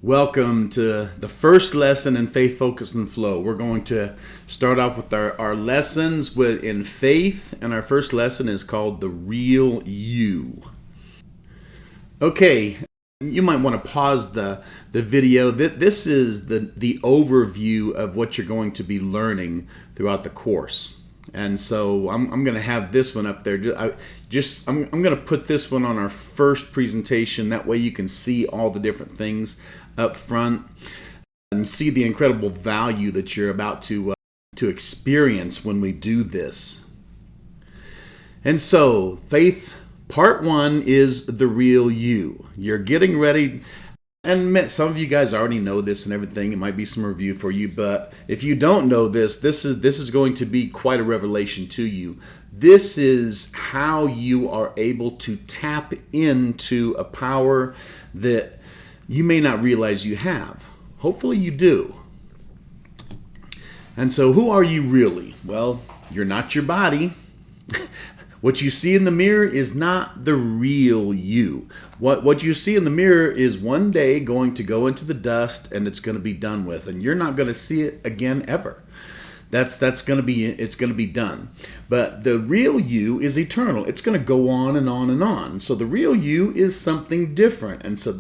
Welcome to the first lesson in Faith, Focus, and Flow. We're going to start off with our lessons in faith, and our first lesson is called The Real You. Okay, you might want to pause the video. This is the overview of what you're going to be learning throughout the course. And so I'm going to have this one up there. I'm going to put this one on our first presentation. That way you can see all the different things up front and see the incredible value that you're about to experience when we do this. And so, faith part 1 is the real you. You're getting ready. And some of you guys already know this and everything. It might be some review for you, but if you don't know this is going to be quite a revelation to you. This is how you are able to tap into a power that you may not realize you have. Hopefully you do. And so who are you really? Well, you're not your body. What you see in the mirror is not the real you. What you see in the mirror is one day going to go into the dust and it's going to be done with, and you're not going to see it again ever. It's going to be done. But the real you is eternal. It's going to go on and on and on. So the real you is something different. And so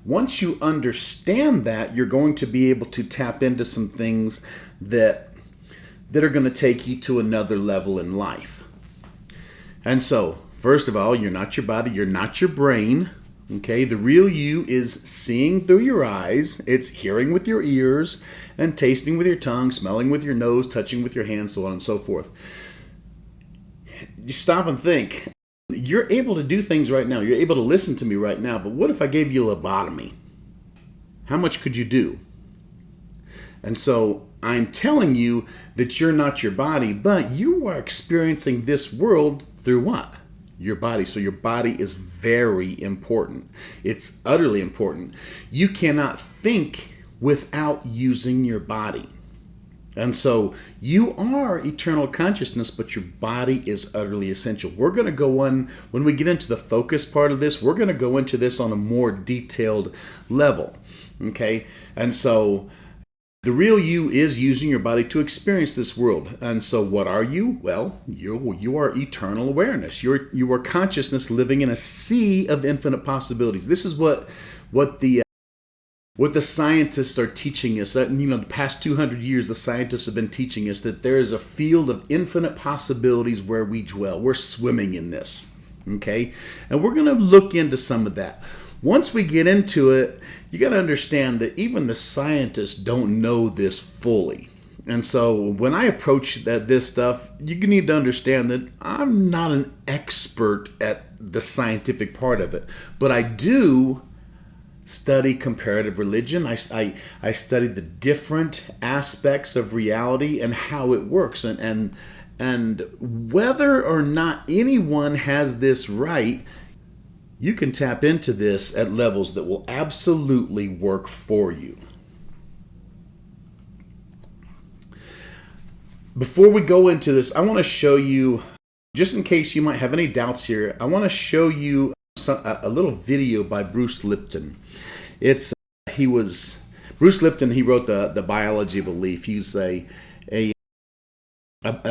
once you understand that, you're going to be able to tap into some things that are going to take you to another level in life. And so, first of all, you're not your body, you're not your brain. Okay, the real you is seeing through your eyes, it's hearing with your ears, and tasting with your tongue, smelling with your nose, touching with your hands, so on and so forth. You stop and think. You're able to do things right now. You're able to listen to me right now, but what if I gave you a lobotomy? How much could you do? And so I'm telling you that you're not your body, but you are experiencing this world through what? Your body. So your body is very important. It's utterly important. You cannot think without using your body. And so you are eternal consciousness, but your body is utterly essential. We're going to go on, when we get into the focus part of this, we're going to go into this on a more detailed level. Okay? And so the real you is using your body to experience this world. And so what are you? Well, you are eternal awareness. You are consciousness living in a sea of infinite possibilities. This is what the scientists are teaching us. The past 200 years, the scientists have been teaching us that there is a field of infinite possibilities where we dwell. We're swimming in this. Okay? And we're going to look into some of that. Once we get into it, you got to understand that even the scientists don't know this fully. And so when I approach this stuff, you need to understand that I'm not an expert at the scientific part of it, but I do study comparative religion. I study the different aspects of reality and how it works, and whether or not anyone has this right. You can tap into this at levels that will absolutely work for you. Before we go into this, I want to show you, just in case you might have any doubts here, I want to show you a little video by Bruce Lipton. Bruce Lipton, he wrote the Biology of Belief. He's a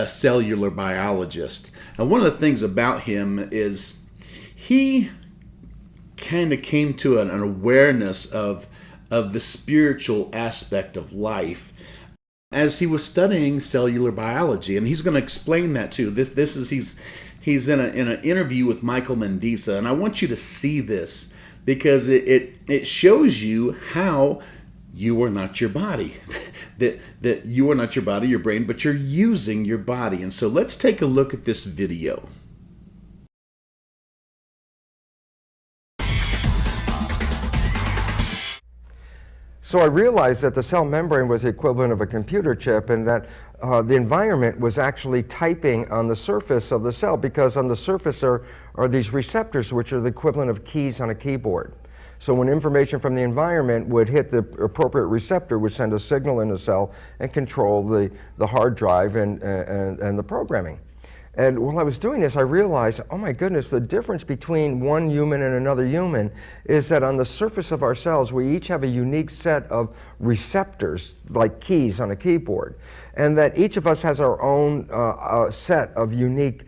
cellular biologist. And one of the things about him is he kind of came to an awareness of the spiritual aspect of life as he was studying cellular biology, and he's going to explain that too. He's in an interview with Michael Mendiza, and I want you to see this because it shows you how you are not your body, that you are not your body, your brain, but you're using your body. And so let's take a look at this video. So I realized that the cell membrane was the equivalent of a computer chip, and that the environment was actually typing on the surface of the cell, because on the surface are these receptors, which are the equivalent of keys on a keyboard. So when information from the environment would hit the appropriate receptor, would send a signal in the cell and control the hard drive and the programming. And while I was doing this, I realized, oh my goodness, the difference between one human and another human is that on the surface of our cells, we each have a unique set of receptors, like keys on a keyboard. And that each of us has our own set of unique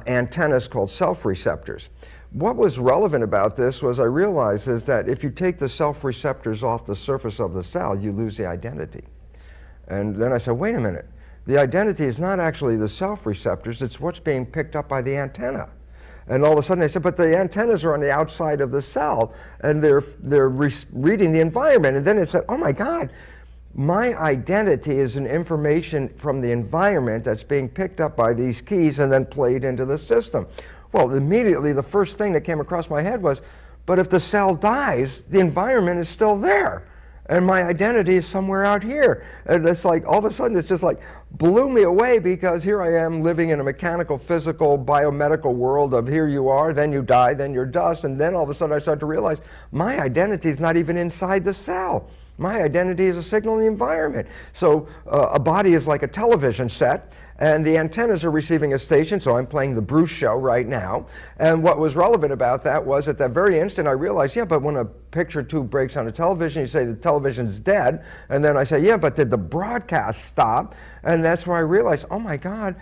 antennas called self-receptors. What was relevant about this was I realized is that if you take the self-receptors off the surface of the cell, you lose the identity. And then I said, wait a minute. The identity is not actually the self-receptors, it's what's being picked up by the antenna. And all of a sudden I said, but the antennas are on the outside of the cell, and they're reading the environment. And then it said, oh my God, my identity is an information from the environment that's being picked up by these keys and then played into the system. Well, immediately the first thing that came across my head was, but if the cell dies, the environment is still there. And my identity is somewhere out here. And it's like, all of a sudden, it's just like, blew me away, because here I am living in a mechanical, physical, biomedical world of here you are, then you die, then you're dust. And then all of a sudden I start to realize my identity is not even inside the cell. My identity is a signal in the environment. So a body is like a television set, and the antennas are receiving a station, so I'm playing the Bruce show right now. And what was relevant about that was at that very instant I realized, yeah, but when a picture tube breaks on a television, you say the television's dead. And then I say, yeah, but did the broadcast stop? And that's where I realized, oh my God,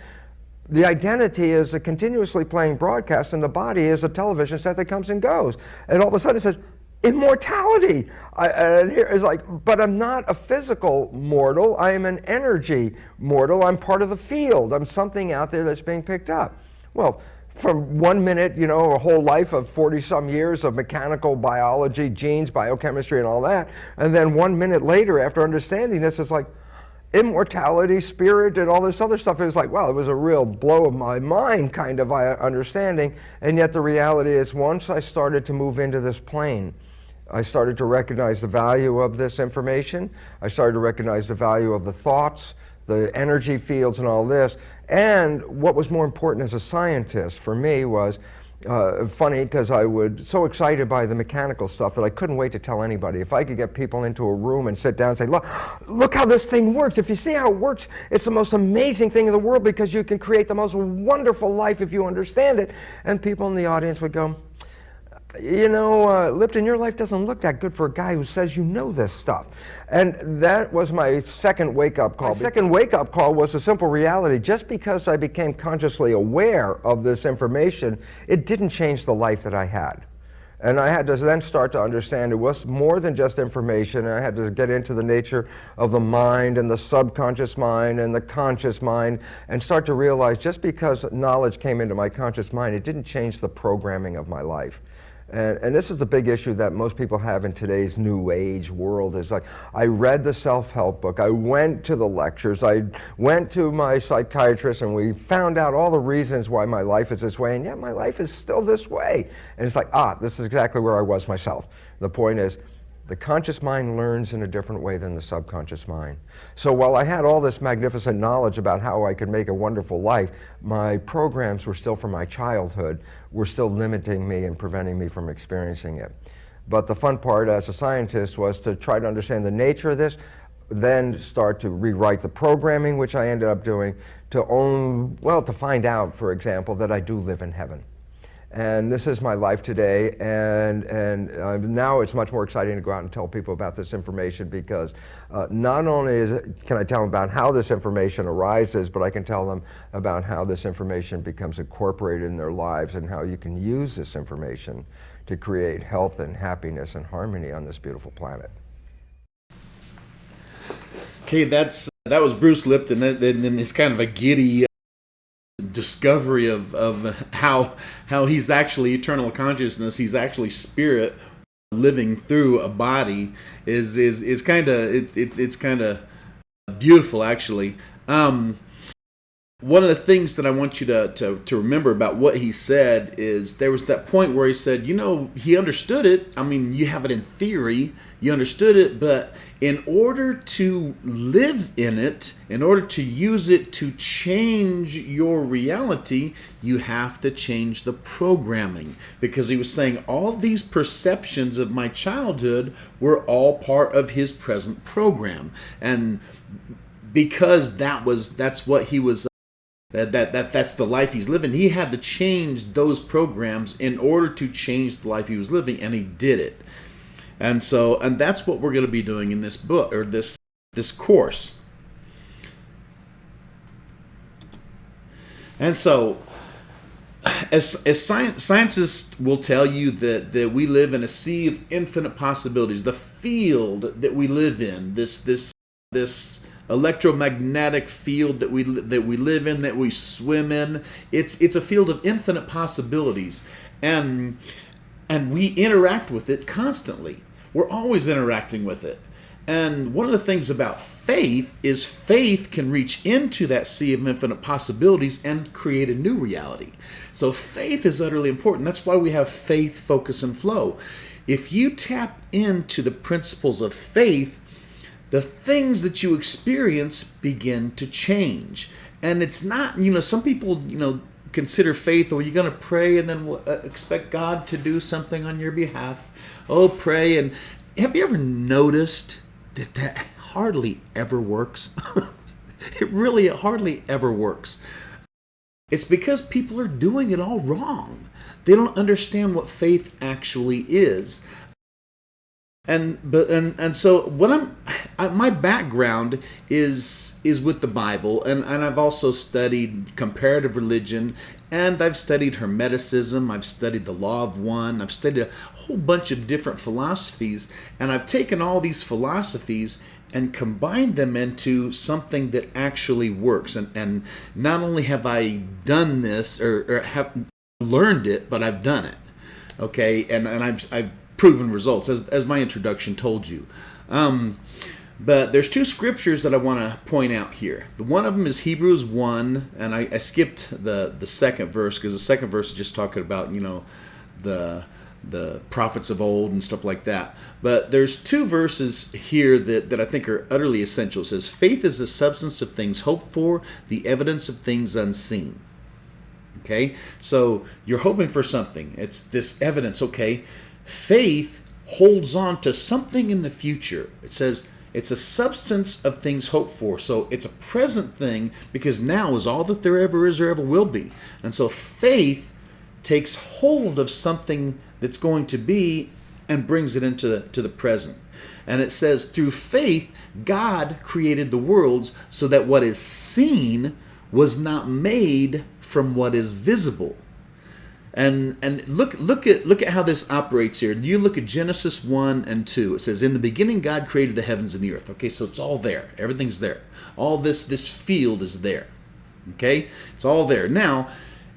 the identity is a continuously playing broadcast, and the body is a television set that comes and goes. And all of a sudden it says, immortality. And here is like, but I'm not a physical mortal. I am an energy mortal. I'm part of the field. I'm something out there that's being picked up. Well, from 1 minute, you know, a whole life of 40-some years of mechanical biology, genes, biochemistry, and all that, and then 1 minute later, after understanding this, it's like immortality, spirit, and all this other stuff. It was like, wow, it was a real blow of my mind kind of understanding. And yet the reality is, once I started to move into this plane, I started to recognize the value of this information. I started to recognize the value of the thoughts, the energy fields, and all this. And what was more important as a scientist for me was, funny, because I was so excited by the mechanical stuff that I couldn't wait to tell anybody. If I could get people into a room and sit down and say, look how this thing works. If you see how it works, it's the most amazing thing in the world, because you can create the most wonderful life if you understand it. And people in the audience would go, you know, Lipton, your life doesn't look that good for a guy who says you know this stuff. And that was my second wake-up call. My second wake-up call was a simple reality. Just because I became consciously aware of this information, it didn't change the life that I had. And I had to then start to understand it was more than just information. I had to get into the nature of the mind and the subconscious mind and the conscious mind, and start to realize just because knowledge came into my conscious mind, it didn't change the programming of my life. And this is the big issue that most people have in today's new age world, is like, I read the self-help book, I went to the lectures, I went to my psychiatrist, and we found out all the reasons why my life is this way, and yet my life is still this way. And it's like, this is exactly where I was myself. The point is, the conscious mind learns in a different way than the subconscious mind. So while I had all this magnificent knowledge about how I could make a wonderful life, my programs were still from my childhood, were still limiting me and preventing me from experiencing it. But the fun part as a scientist was to try to understand the nature of this, then start to rewrite the programming, which I ended up doing, to find out, for example, that I do live in heaven. And this is my life today, and now it's much more exciting to go out and tell people about this information, because not only can I tell them about how this information arises, but I can tell them about how this information becomes incorporated in their lives, and how you can use this information to create health and happiness and harmony on this beautiful planet. Okay, that was Bruce Lipton, and it's kind of a giddy discovery of how he's actually eternal consciousness. He's actually spirit living through a body is kind of it's kind of beautiful, actually. One of the things that I want you to remember about what he said is there was that point where he said, you know, he understood it. I mean, you have it in theory, you understood it, but in order to live in it, in order to use it to change your reality, you have to change the programming. Because he was saying all these perceptions of my childhood were all part of his present program. And because that's what he was That's the life he's living. He had to change those programs in order to change the life he was living, and he did it. And that's what we're going to be doing in this book, or this course. And so, as scientists will tell you that we live in a sea of infinite possibilities. The field that we live in, this electromagnetic field that we live in, that we swim in, it's a field of infinite possibilities, and we interact with it constantly. We're always interacting with it. And one of the things about faith is faith can reach into that sea of infinite possibilities and create a new reality. So faith is utterly important. That's why we have faith, focus, and flow. If you tap into the principles of faith, the things that you experience begin to change. And it's not, some people, consider faith, or you're going to pray and then expect God to do something on your behalf. Oh, pray. And have you ever noticed that hardly ever works? It hardly ever works. It's because people are doing it all wrong. They don't understand what faith actually is. And so what my background is with the Bible, and I've also studied comparative religion, and I've studied Hermeticism, I've studied the Law of One, I've studied a whole bunch of different philosophies, and I've taken all these philosophies and combined them into something that actually works. And not only have I done this or have learned it, but I've done it. Okay, and I've proven results, as my introduction told you. But there's two scriptures that I want to point out here. The one of them is Hebrews 1, and I skipped the second verse, because the second verse is just talking about, the prophets of old and stuff like that. But there's two verses here that I think are utterly essential. It says, faith is the substance of things hoped for, the evidence of things unseen. Okay? So you're hoping for something. It's this evidence, okay? Faith holds on to something in the future. It says it's a substance of things hoped for. So it's a present thing, because now is all that there ever is or ever will be. And so faith takes hold of something that's going to be and brings it into the present. And it says, through faith, God created the worlds so that what is seen was not made from what is visible. And look at how this operates here. You look at Genesis 1 and 2. It says, in the beginning God created the heavens and the earth. Okay, so it's all there. Everything's there. All this field is there. Okay? It's all there. Now,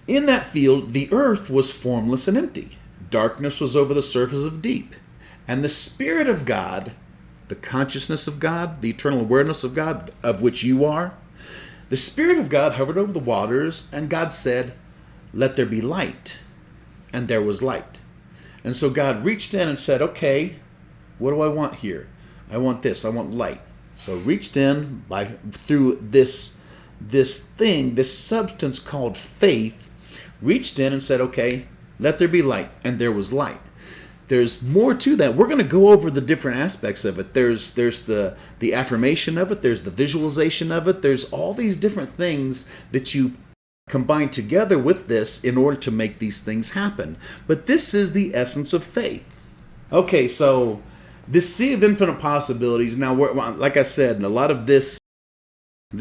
in that field, the earth was formless and empty. Darkness was over the surface of deep. And the Spirit of God, the consciousness of God, the eternal awareness of God, of which you are, the Spirit of God hovered over the waters, and God said, let there be light. And there was light. And so God reached in and said, okay, what do I want here? I want this. I want light. So reached in through this thing, this substance called faith, reached in and said, okay, let there be light. And there was light. There's more to that. We're going to go over the different aspects of it. There's the affirmation of it. There's the visualization of it. There's all these different things that you combine together with this in order to make these things happen. But this is the essence of faith. Okay, so this sea of infinite possibilities. Now, like I said, a lot of this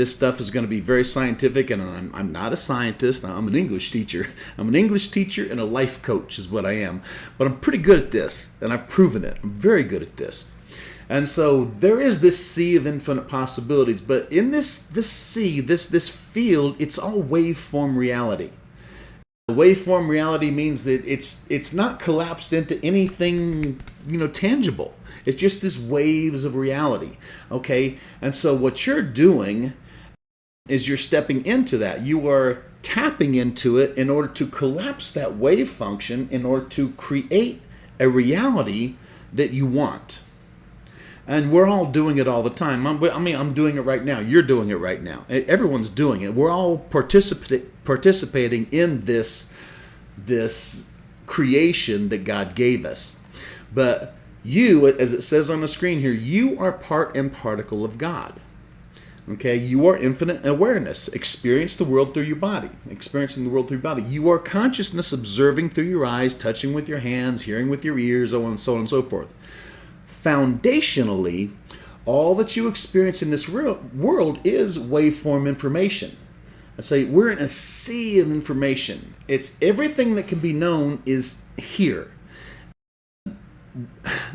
stuff is going to be very scientific, and I'm not a scientist. I'm an English teacher. I'm an English teacher and a life coach is what I am. But I'm pretty good at this, and I've proven it. I'm very good at this. And so there is this sea of infinite possibilities, but in this sea, this field, it's all waveform reality. Waveform reality means that it's not collapsed into anything, tangible. It's just this waves of reality. Okay? And so what you're doing is you're stepping into that. You are tapping into it in order to collapse that wave function in order to create a reality that you want. And we're all doing it all the time. I'm doing it right now. You're doing it right now. Everyone's doing it. We're all participating in this creation that God gave us. But you, as it says on the screen here, you are part and particle of God. Okay, you are infinite awareness. Experience the world through your body. Experiencing the world through your body. You are consciousness observing through your eyes, touching with your hands, hearing with your ears, so on and so forth. Foundationally, all that you experience in this world is waveform information. I say we're in a sea of information. It's everything that can be known is here.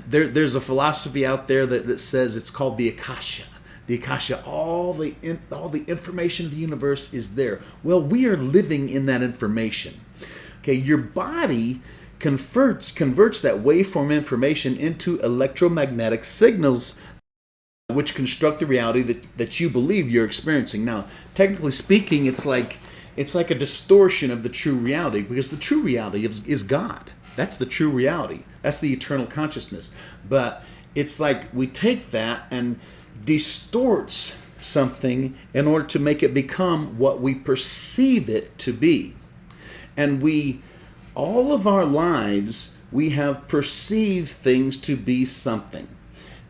There's a philosophy out there that says it's called the Akasha. The Akasha, all the information of the universe is there. Well, we are living in that information. Okay, your body converts that waveform information into electromagnetic signals, which construct the reality that you believe you're experiencing. Now, technically speaking, it's like a distortion of the true reality, because the true reality is God. That's the true reality. That's the eternal consciousness. But it's like we take that and distorts something in order to make it become what we perceive it to be. And all of our lives, we have perceived things to be something.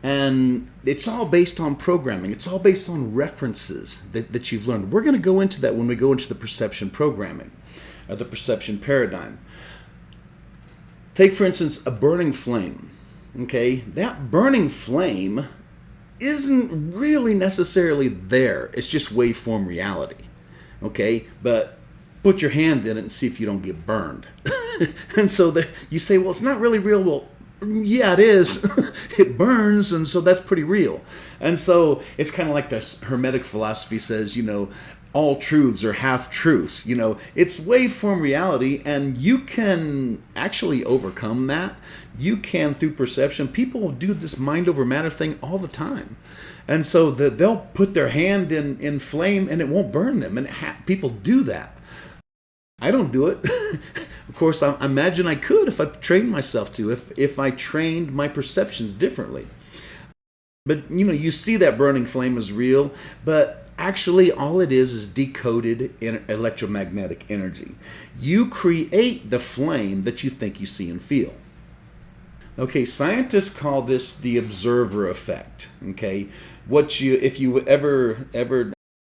And it's all based on programming. It's all based on references that you've learned. We're going to go into that when we go into the perception programming, or the perception paradigm. Take, for instance, a burning flame. Okay, that burning flame isn't really necessarily there. It's just waveform reality. Okay, but put your hand in it and see if you don't get burned. And so you say, well, it's not really real. Well, yeah, it is. It burns, and so that's pretty real. And so it's kind of like the Hermetic philosophy says, all truths are half-truths. It's waveform reality, and you can actually overcome that. You can through perception. People do this mind over matter thing all the time. And so they'll put their hand in flame and it won't burn them. And people do that. I don't do it. Of course, I imagine I could if I trained myself to, if I trained my perceptions differently. But, you see that burning flame is real, but actually all it is decoded electromagnetic energy. You create the flame that you think you see and feel. Okay, scientists call this the observer effect. Okay, if you ever,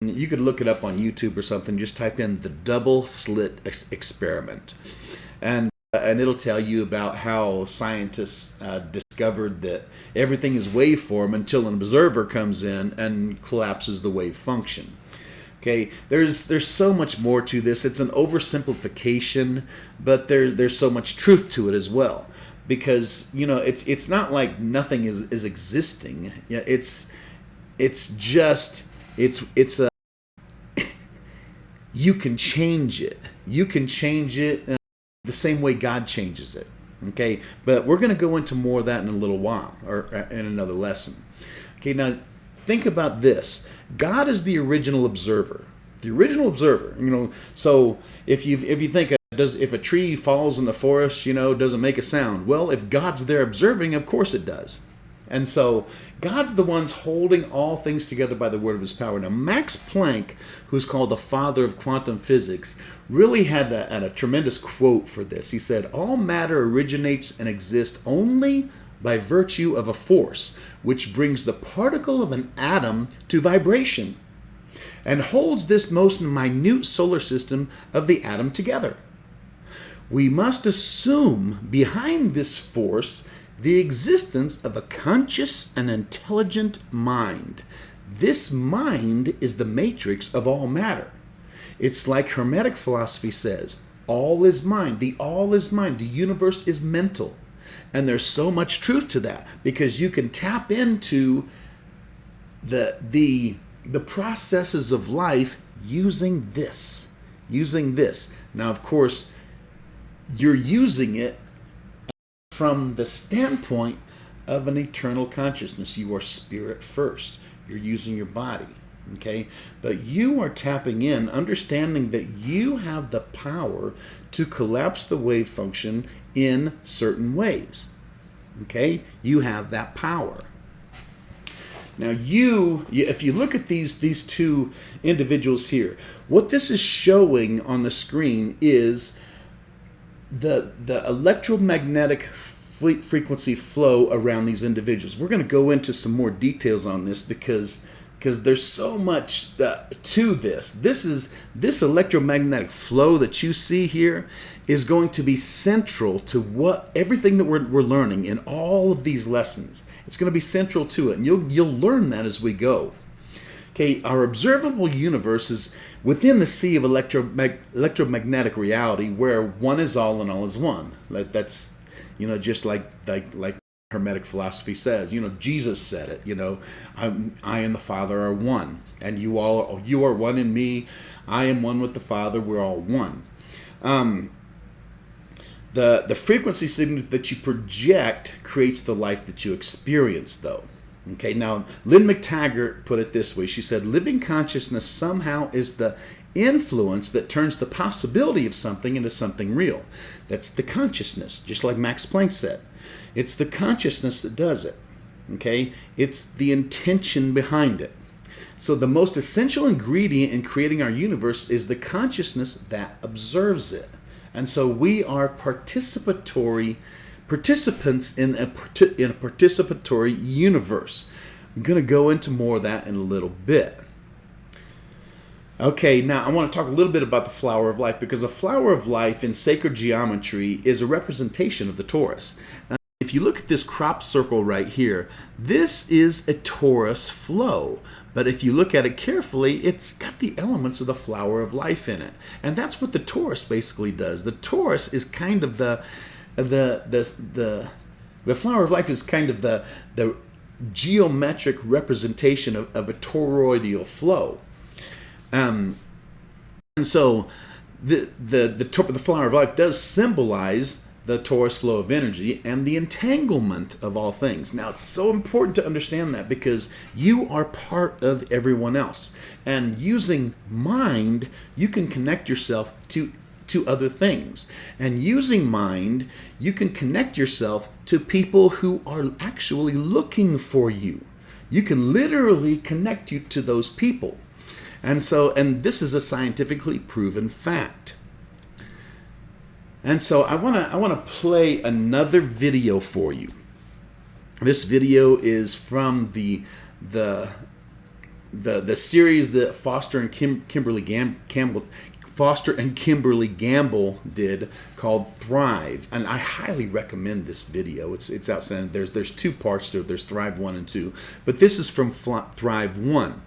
you could look it up on YouTube or something. Just type in the double slit experiment, and it'll tell you about how scientists discovered that everything is waveform until an observer comes in and collapses the wave function. Okay, there's so much more to this. It's an oversimplification, but there's so much truth to it as well. Because it's not like nothing is existing. It's a you can change it. You can change it the same way God changes it. Okay, but we're going to go into more of that in a little while, or in another lesson. Okay, now think about this. God is the original observer. The original observer. So if you think if a tree falls in the forest, doesn't make a sound. Well, if God's there observing, of course it does. And so God's the one's holding all things together by the word of his power. Now, Max Planck, who's called the father of quantum physics, really had a tremendous quote for this. He said, all matter originates and exists only by virtue of a force, which brings the particle of an atom to vibration and holds this most minute solar system of the atom together. We must assume behind this force the existence of a conscious and intelligent mind. This mind is the matrix of all matter. It's like Hermetic philosophy says, all is mind. The all is mind. The universe is mental. And there's so much truth to that, because you can tap into the processes of life using this. Now, of course, you're using it from the standpoint of an eternal consciousness. You are spirit first. You're using your body, okay? But you are tapping in, understanding that you have the power to collapse the wave function in certain ways, okay? You have that power. Now, if you look at these two individuals here, what this is showing on the screen is the electromagnetic frequency flow around these individuals. We're going to go into some more details on this because because there's so much to this. This electromagnetic flow that you see here is going to be central to everything that we're learning in all of these lessons. It's going to be central to it, and you'll learn that as we go. Okay, our observable universe is within the sea of electromagnetic reality, where one is all and all is one. That's, just like Hermetic philosophy says. Jesus said it. I and the Father are one, and you are one in me. I am one with the Father. We're all one. The frequency signal that you project creates the life that you experience, though. Okay, now Lynn McTaggart put it this way. She said, living consciousness somehow is the influence that turns the possibility of something into something real. That's the consciousness, just like Max Planck said. It's the consciousness that does it. Okay, it's the intention behind it. So the most essential ingredient in creating our universe is the consciousness that observes it. And so we are participants in a participatory universe. I'm going to go into more of that in a little bit. Okay, now I want to talk a little bit about the flower of life, because the flower of life in sacred geometry is a representation of the torus. Now, if you look at this crop circle right here, this is a torus flow. But if you look at it carefully, it's got the elements of the flower of life in it. And that's what the torus basically does. The torus is kind of the flower of life is kind of the geometric representation of a toroidal flow. And so the flower of life does symbolize the torus flow of energy and the entanglement of all things. Now, it's so important to understand that, because you are part of everyone else. And using mind, you can connect yourself to other things. And using mind, you can connect yourself to people who are actually looking for you. You can literally connect you to those people. And this is a scientifically proven fact. And so I want to play another video for you. This video is from the series that Foster and Kimberly Gamble did, called Thrive, and I highly recommend this video. It's outstanding. There's two parts to it. There's Thrive 1 and 2, but this is from Thrive 1.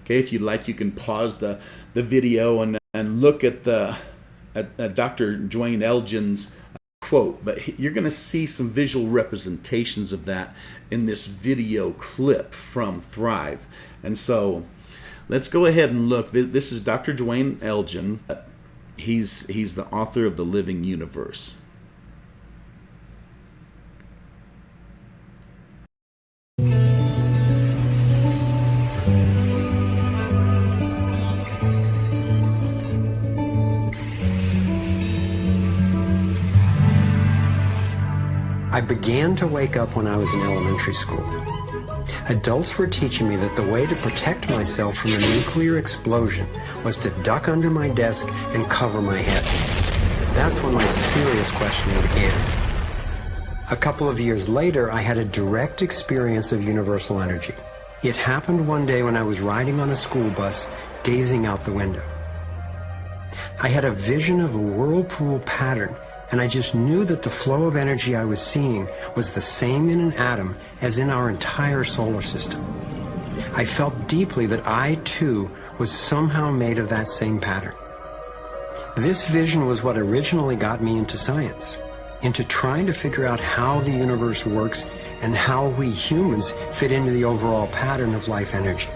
Okay, if you'd like, you can pause the video and look at Dr. Dwayne Elgin's quote, but you're going to see some visual representations of that in this video clip from Thrive. And so let's go ahead and look. This is Dr. Dwayne Elgin. He's the author of The Living Universe. I began to wake up when I was in elementary school. Adults were teaching me that the way to protect myself from a nuclear explosion was to duck under my desk and cover my head. That's when my serious questioning began. A couple of years later, I had a direct experience of universal energy. It happened one day when I was riding on a school bus, gazing out the window. I had a vision of a whirlpool pattern, and I just knew that the flow of energy I was seeing was the same in an atom as in our entire solar system. I felt deeply that I, too, was somehow made of that same pattern. This vision was what originally got me into science, into trying to figure out how the universe works and how we humans fit into the overall pattern of life energy.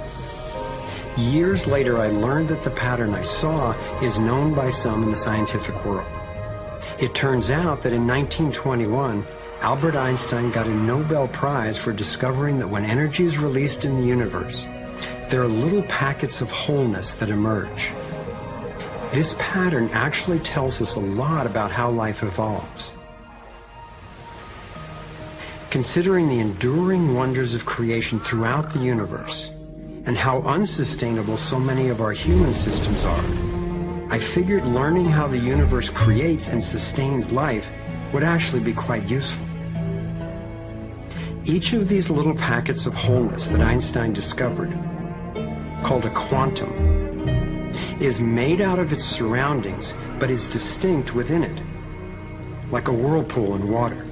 Years later, I learned that the pattern I saw is known by some in the scientific world. It turns out that in 1921, Albert Einstein got a Nobel Prize for discovering that when energy is released in the universe, there are little packets of wholeness that emerge. This pattern actually tells us a lot about how life evolves. Considering the enduring wonders of creation throughout the universe, and how unsustainable so many of our human systems are, I figured learning how the universe creates and sustains life would actually be quite useful. Each of these little packets of wholeness that Einstein discovered called a quantum, is made out of its surroundings, but is distinct within it, like a whirlpool in water.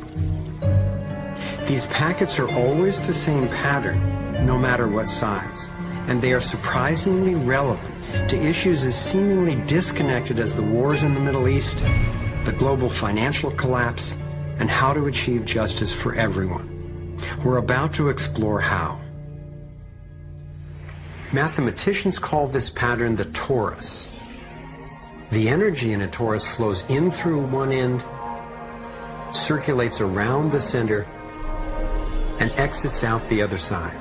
These packets are always the same pattern, no matter what size, and they are surprisingly relevant to issues as seemingly disconnected as the wars in the Middle East, the global financial collapse, and how to achieve justice for everyone. We're about to explore how. Mathematicians call this pattern the torus. The energy in a torus flows in through one end, circulates around the center, and exits out the other side.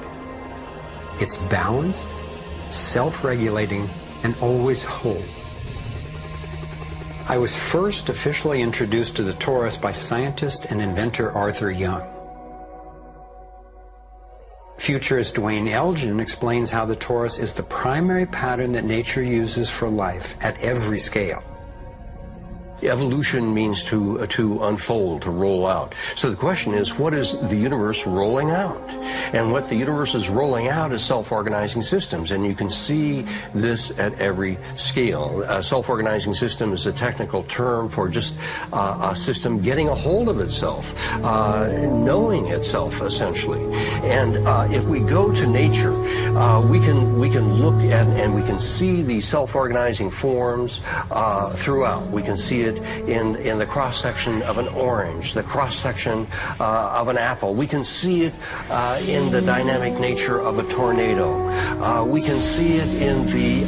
It's balanced, self-regulating, and always whole. I was first officially introduced to the torus by scientist and inventor Arthur Young. Futurist Dwayne Elgin explains how the torus is the primary pattern that nature uses for life at every scale. Evolution means to unfold, to roll out. So the question is, what is the universe rolling out? And what the universe is rolling out is self-organizing systems, and you can see this at every scale. A self-organizing system is a technical term for just a system getting a hold of itself, knowing itself, essentially. And if we go to nature, we can look at and we can see these self-organizing forms throughout. We can see it in the cross-section of an orange, the cross-section of an apple. We can see it in the dynamic nature of a tornado. We can see it in the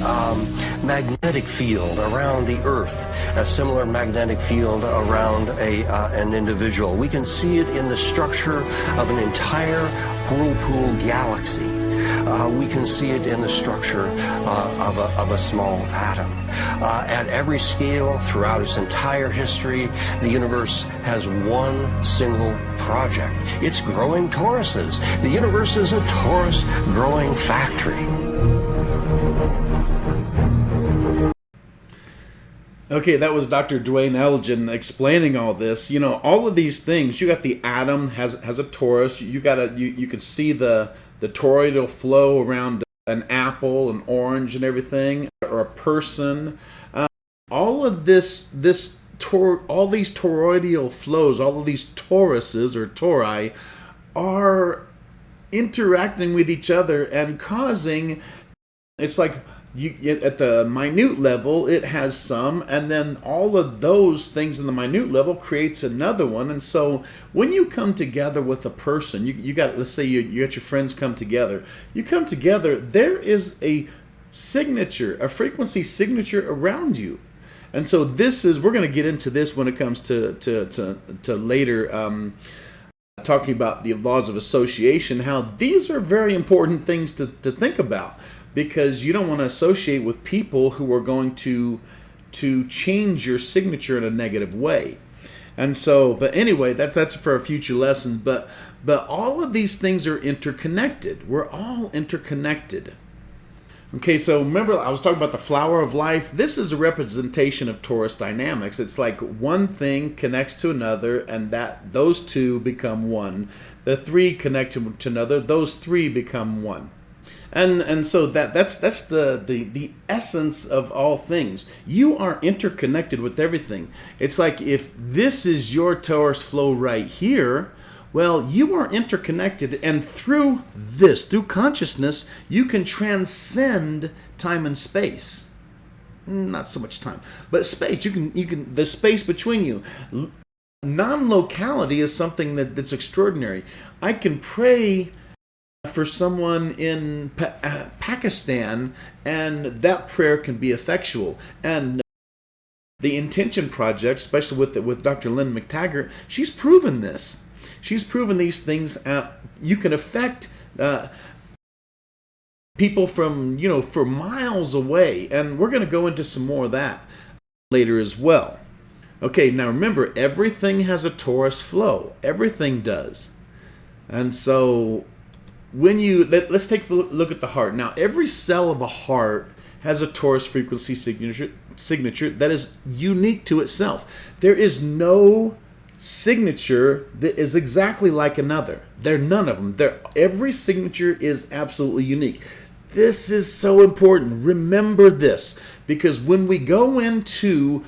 magnetic field around the Earth, a similar magnetic field around an individual. We can see it in the structure of an entire whirlpool galaxy. We can see it in the structure of a small atom. At every scale, throughout its entire history, the universe has one single project. It's growing toruses. The universe is a torus growing factory. Okay, that was Dr. Dwayne Elgin explaining all this. You know, all of these things. You got the atom has a torus. You could see the toroidal flow around an apple, an orange, and everything, or a person. All of all these toroidal flows, all of these toruses or tori, are interacting with each other and causing. It's like at the minute level, it has some, and then all of those things in the minute level creates another one. And so when you come together with a person, you got, let's say you got your friends come together. You come together, there is a signature, a frequency signature around you. And so we're going to get into this when it comes to later talking about the laws of association, how these are very important things to think about. Because you don't want to associate with people who are going to change your signature in a negative way. And so, but anyway, that's for a future lesson. But all of these things are interconnected. We're all interconnected. Okay, so remember I was talking about the flower of life. This is a representation of torus dynamics. It's like one thing connects to another, and those two become one. The three connect to another. Those three become one. And so that's the essence of all things. You are interconnected with everything. It's like if this is your torus flow right here, well, you are interconnected, and through consciousness, you can transcend time and space. Not so much time, but space. You can the space between you. Non-locality is something that's extraordinary. I can pray for someone in Pakistan, and that prayer can be effectual. And the Intention Project, especially with Dr. Lynn McTaggart, she's proven this. She's proven these things. You can affect people from for miles away, and we're going to go into some more of that later as well. Okay, now remember, everything has a torus flow. Everything does, and so. Let's take a look at the heart. Now, every cell of a heart has a torus frequency signature that is unique to itself. There is no signature that is exactly like another. There are none of them. Every signature is absolutely unique. This is so important. Remember this, because when we go into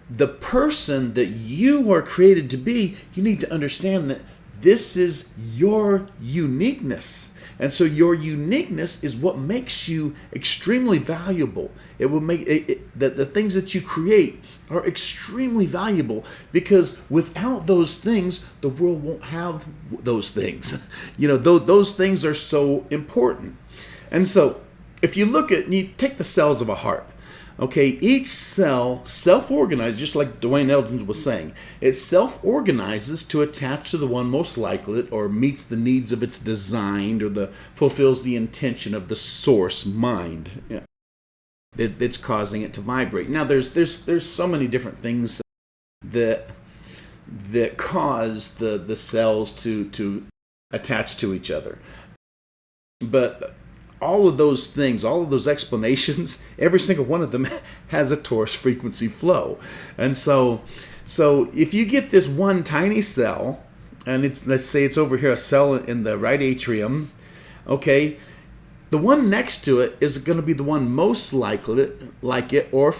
the person that you are created to be, you need to understand that this is your uniqueness. And so your uniqueness is what makes you extremely valuable. It will make the things that you create are extremely valuable, because without those things, the world won't have those things. Those things are so important. And so if you look at, you take the cells of a heart. Okay, each cell self-organizes, just like Dwayne Elton was saying. It self-organizes to attach to the one most like it, or meets the needs of its design, or fulfills the intention of the source mind that's causing it to vibrate. Now, there's so many different things that cause the cells to attach to each other, but all of those things, all of those explanations, every single one of them has a torus frequency flow. And so if you get this one tiny cell, and let's say it's over here, a cell in the right atrium, okay, the one next to it is going to be the one most like it, or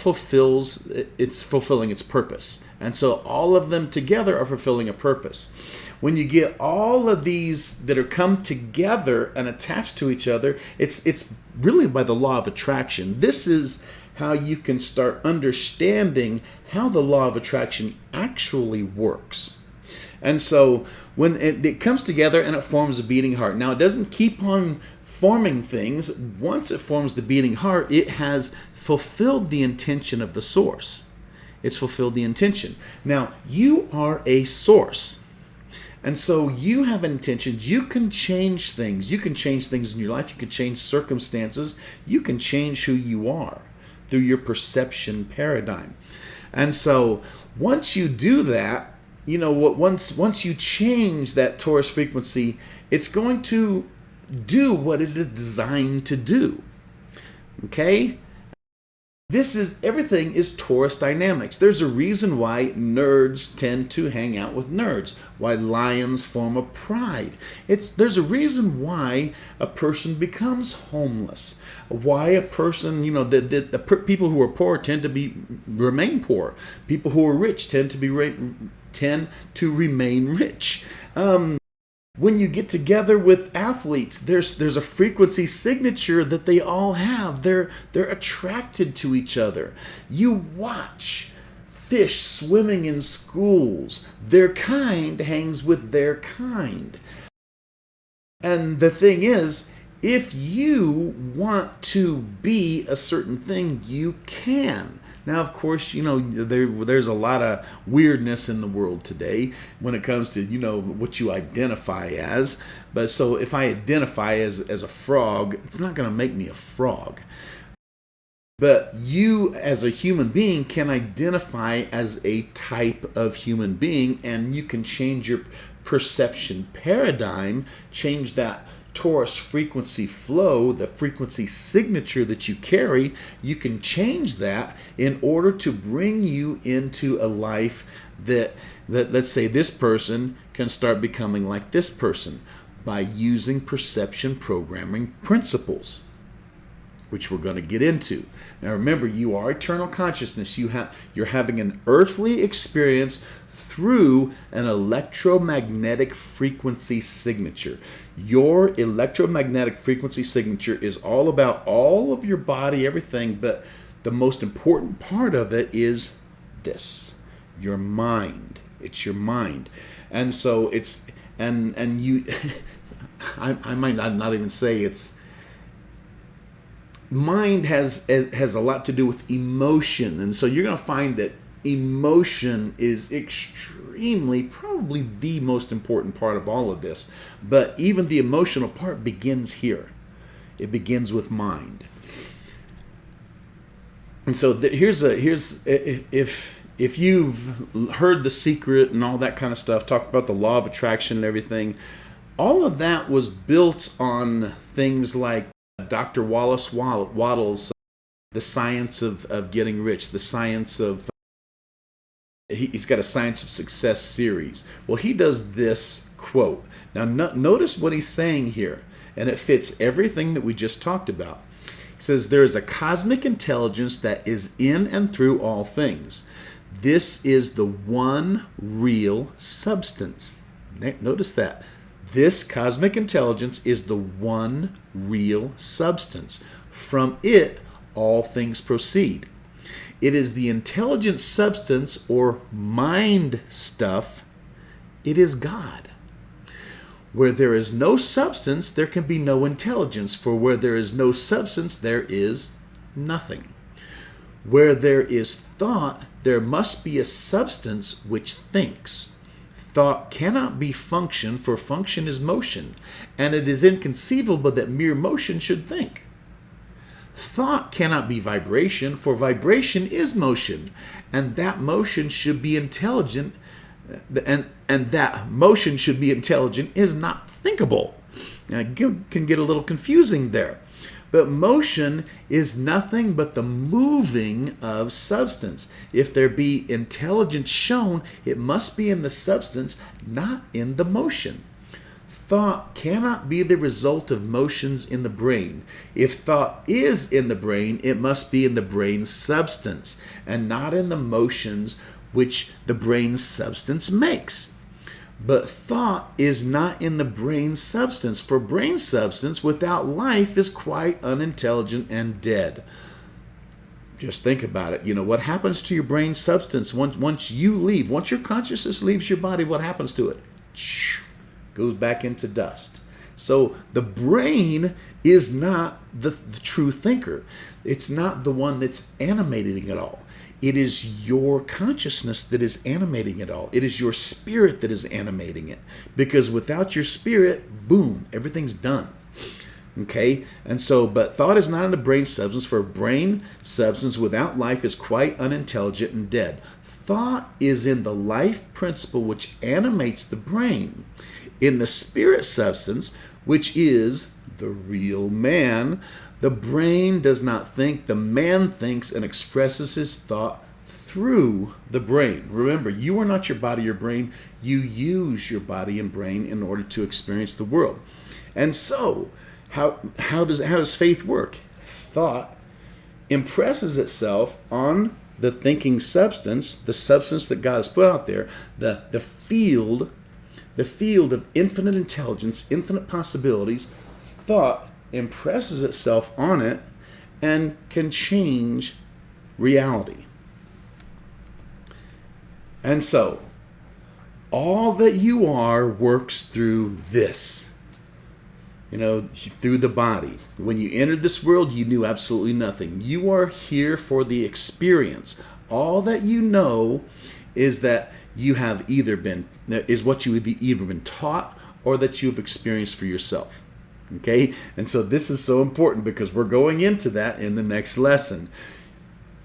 it's fulfilling its purpose. And so all of them together are fulfilling a purpose. When you get all of these that are come together and attached to each other, it's really by the law of attraction. This is how you can start understanding how the law of attraction actually works. And so when it comes together and it forms a beating heart. Now, it doesn't keep on forming things. Once it forms the beating heart, it has fulfilled the intention of the source. It's fulfilled the intention. Now, you are a source. And so you have intentions. You can change things. You can change things in your life. You can change circumstances. You can change who you are through your perception paradigm. And so once you do that, once you change that torus frequency, it's going to do what it is designed to do. Okay? Everything is torus dynamics. There's a reason why nerds tend to hang out with nerds, why lions form a pride. There's a reason why a person becomes homeless, why a person, the people who are poor tend to remain poor. People who are rich tend to remain rich. When you get together with athletes, there's a frequency signature that they all have. They're attracted to each other. You watch fish swimming in schools. Their kind hangs with their kind. And the thing is, if you want to be a certain thing, you can. Now, of course, there's a lot of weirdness in the world today when it comes to, what you identify as. But so if I identify as a frog, it's not going to make me a frog. But you, as a human being, can identify as a type of human being, and you can change your perception paradigm, change that torus frequency flow, the frequency signature that you carry. You can change that in order to bring you into a life that let's say this person can start becoming like this person by using perception programming principles, which we're going to get into. Now remember, you are eternal consciousness. You're having an earthly experience through an electromagnetic frequency signature. Your electromagnetic frequency signature is all about all of your body, everything, but the most important part of it is this, your mind. It's your mind. And so it's, and you, I might not even say it's, mind has a lot to do with emotion. And so you're going to find that emotion is probably the most important part of all of this. But even the emotional part begins here. It begins with mind. And so if you've heard The Secret and all that kind of stuff, talk about the law of attraction and everything, all of that was built on things like Dr. Wallace Wattles' The Science of Getting Rich, the science of, he's got a Science of Success series. Well, he does this quote. Now, notice what he's saying here, and it fits everything that we just talked about. He says, there is a cosmic intelligence that is in and through all things. This is the one real substance. Notice that. This cosmic intelligence is the one real substance. From it, all things proceed. It is the intelligent substance or mind stuff. It is God. Where there is no substance, there can be no intelligence. For where there is no substance, there is nothing. Where there is thought, there must be a substance which thinks. Thought cannot be function, for function is motion, and it is inconceivable that mere motion should think. Thought cannot be vibration, for vibration is motion, and that motion should be intelligent, and that motion should be intelligent is not thinkable. Now, it can get a little confusing there. But motion is nothing but the moving of substance. If there be intelligence shown, it must be in the substance, not in the motion. Thought cannot be the result of motions in the brain. If thought is in the brain, it must be in the brain's substance, and not in the motions which the brain's substance makes. But thought is not in the brain substance, for brain substance without life is quite unintelligent and dead. Just think about it. What happens to your brain substance once you leave? Once your consciousness leaves your body, what happens to it? Goes back into dust. So the brain is not the true thinker. It's not the one that's animating it all. It is your consciousness that is animating it all. It is your spirit that is animating it. Because without your spirit, boom, everything's done. Okay? And so, but thought is not in the brain substance, for brain substance without life is quite unintelligent and dead. Thought is in the life principle which animates the brain. In the spirit substance, which is the real man, the brain does not think, the man thinks and expresses his thought through the brain. Remember, you are not your body or brain. You use your body and brain in order to experience the world. And so, how does faith work? Thought impresses itself on the thinking substance, the substance that God has put out there, the field of infinite intelligence, infinite possibilities. Thought impresses itself on it and can change reality. And so, all that you are works through this, through the body. When you entered this world, you knew absolutely nothing. You are here for the experience. All that you know is that you have either been taught or that you've experienced for yourself. Okay? And so this is so important because we're going into that in the next lesson.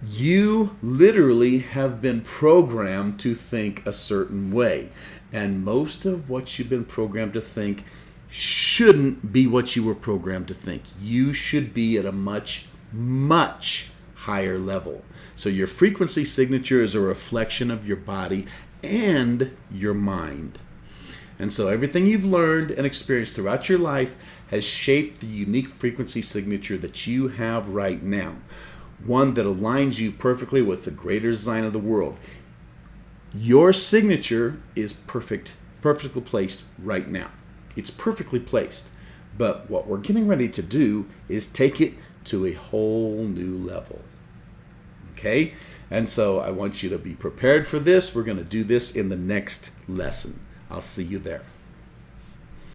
You literally have been programmed to think a certain way. And most of what you've been programmed to think shouldn't be what you were programmed to think. You should be at a much, much higher level. So your frequency signature is a reflection of your body and your mind. And so everything you've learned and experienced throughout your life has shaped the unique frequency signature that you have right now. One that aligns you perfectly with the greater design of the world. Your signature is perfectly placed right now. It's perfectly placed. But what we're getting ready to do is take it to a whole new level. Okay? And so I want you to be prepared for this. We're going to do this in the next lesson. I'll see you there.